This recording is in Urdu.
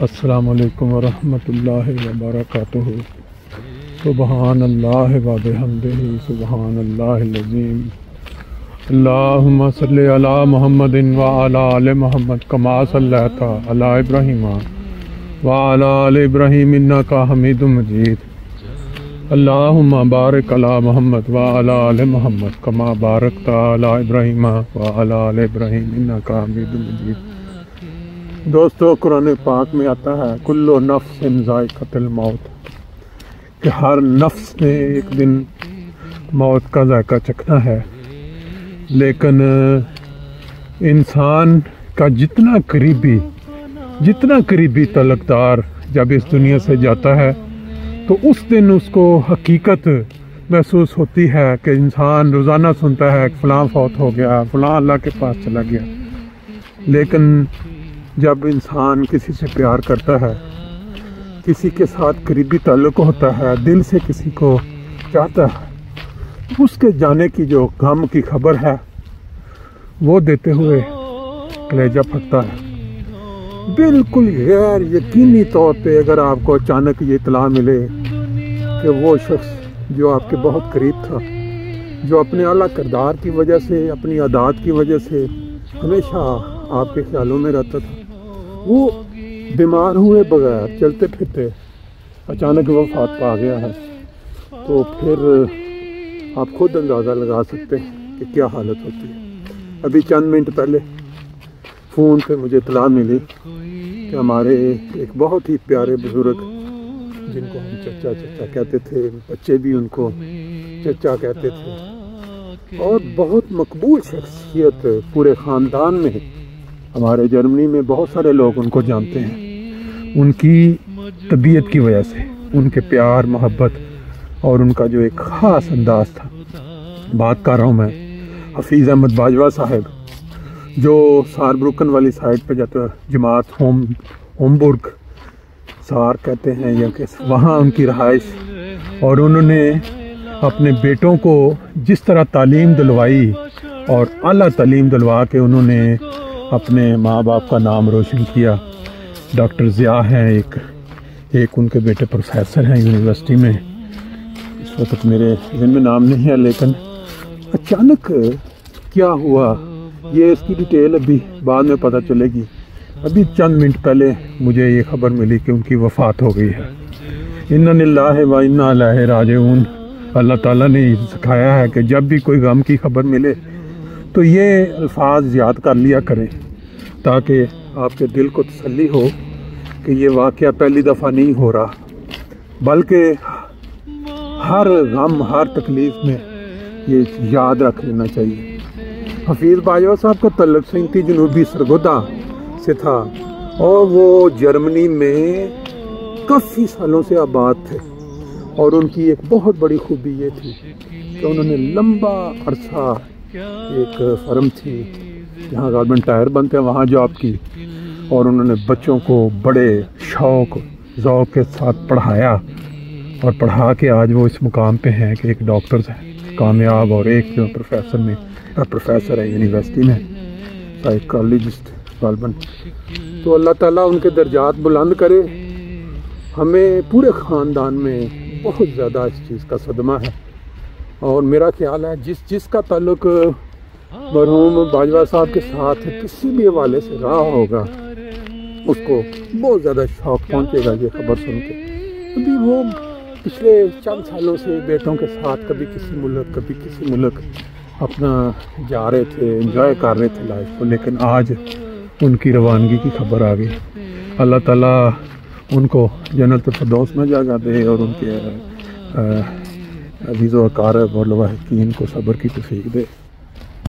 السلام علیکم ورحمۃ اللہ وبرکاتہ۔ سبحان اللہ و بحمدہ سبحان اللہ العظیم۔ اللہم صلی علی محمد وعلی آل محمد کما صلیت علی ابراہیم وعلی آل ابراہیم انک حمید مجید۔ اللہم بارک علی محمد وعلی آل محمد کما بارکت علی ابراہیم وعلی آل ابراہیم انک حمید مجید۔ دوستو، قرآن پاک میں آتا ہے کل نفس ذائقۃ الموت، کہ ہر نفس نے ایک دن موت کا ذائقہ چکھنا ہے، لیکن انسان کا جتنا قریبی تعلقدار جب اس دنیا سے جاتا ہے تو اس دن اس کو حقیقت محسوس ہوتی ہے کہ انسان روزانہ سنتا ہے کہ فلاں فوت ہو گیا، فلاں اللہ کے پاس چلا گیا، لیکن جب انسان کسی سے پیار کرتا ہے، کسی کے ساتھ قریبی تعلق ہوتا ہے، دل سے کسی کو چاہتا ہے، اس کے جانے کی جو غم کی خبر ہے وہ دیتے ہوئے کلیجہ پھٹتا ہے۔ بالکل غیر یقینی طور پہ اگر آپ کو اچانک یہ اطلاع ملے کہ وہ شخص جو آپ کے بہت قریب تھا، جو اپنے اعلیٰ کردار کی وجہ سے، اپنی عادات کی وجہ سے ہمیشہ آپ کے خیالوں میں رہتا تھا، وہ بیمار ہوئے بغیر چلتے پھرتے اچانک وفات پا گیا ہے، تو پھر آپ خود اندازہ لگا سکتے ہیں کہ کیا حالت ہوتی ہے۔ ابھی چند منٹ پہلے فون پہ مجھے اطلاع ملی کہ ہمارے ایک بہت ہی پیارے بزرگ، جن کو ہم چچا کہتے تھے، بچے بھی ان کو چچا کہتے تھے، اور بہت مقبول شخصیت پورے خاندان میں، ہمارے جرمنی میں بہت سارے لوگ ان کو جانتے ہیں، ان کی طبیعت کی وجہ سے، ان کے پیار محبت اور ان کا جو ایک خاص انداز تھا۔ بات کر رہا ہوں میں حفیظ احمد باجوہ صاحب، جو ساربروکن والی سائٹ پہ جاتے ہیں، جماعت ہومبرگ سار کہتے ہیں، یا کہ وہاں ان کی رہائش، اور انہوں نے اپنے بیٹوں کو جس طرح تعلیم دلوائی اور اعلیٰ تعلیم دلوا کے انہوں نے اپنے ماں باپ کا نام روشن کیا۔ ڈاکٹر ضیاء ہیں، ایک ان کے بیٹے پروفیسر ہیں یونیورسٹی میں، اس وقت میرے ذہن میں نام نہیں ہے، لیکن اچانک کیا ہوا یہ اس کی ڈیٹیل ابھی بعد میں پتہ چلے گی۔ ابھی چند منٹ پہلے مجھے یہ خبر ملی کہ ان کی وفات ہو گئی ہے۔ انا للہ و انا الیہ راجعون۔ اللہ تعالیٰ نے سکھایا ہے کہ جب بھی کوئی غم کی خبر ملے تو یہ الفاظ یاد کر لیا کریں، تاکہ آپ کے دل کو تسلی ہو کہ یہ واقعہ پہلی دفعہ نہیں ہو رہا، بلکہ ہر غم، ہر تکلیف میں یہ یاد رکھ لینا چاہیے۔ حفیظ باجوہ صاحب کا تعلق سینتی جنوبی سرگودا سے تھا، اور وہ جرمنی میں کافی سالوں سے آباد تھے، اور ان کی ایک بہت بڑی خوبی یہ تھی کہ انہوں نے لمبا عرصہ ایک فرم تھی جہاں گارمنٹ ٹائر بنتے ہیں، وہاں جاب کی، اور انہوں نے بچوں کو بڑے شوق ذوق کے ساتھ پڑھایا، اور پڑھا کے آج وہ اس مقام پہ ہیں کہ ایک ڈاکٹر ہے کامیاب، اور ایک جو پروفیسر ہے یونیورسٹی میں، سائیکالوجسٹ غالباً۔ تو اللہ تعالیٰ ان کے درجات بلند کرے۔ ہمیں پورے خاندان میں بہت زیادہ اس چیز کا صدمہ ہے، اور میرا خیال ہے جس کا تعلق مرحوم باجوہ صاحب کے ساتھ کسی بھی حوالے سے رہا ہوگا، اس کو بہت زیادہ شوق پہنچے گا یہ خبر سن کے۔ ابھی وہ پچھلے چند سالوں سے بیٹوں کے ساتھ کبھی کسی ملک اپنا جا رہے تھے، انجوائے کر رہے تھے لائف کو، لیکن آج ان کی روانگی کی خبر آ گئی۔ اللہ تعالیٰ ان کو جنت الفردوس میں جگہ دے، اور ان کے عزیز و اقارب اور لواحقین کو صبر کی توفیق دے۔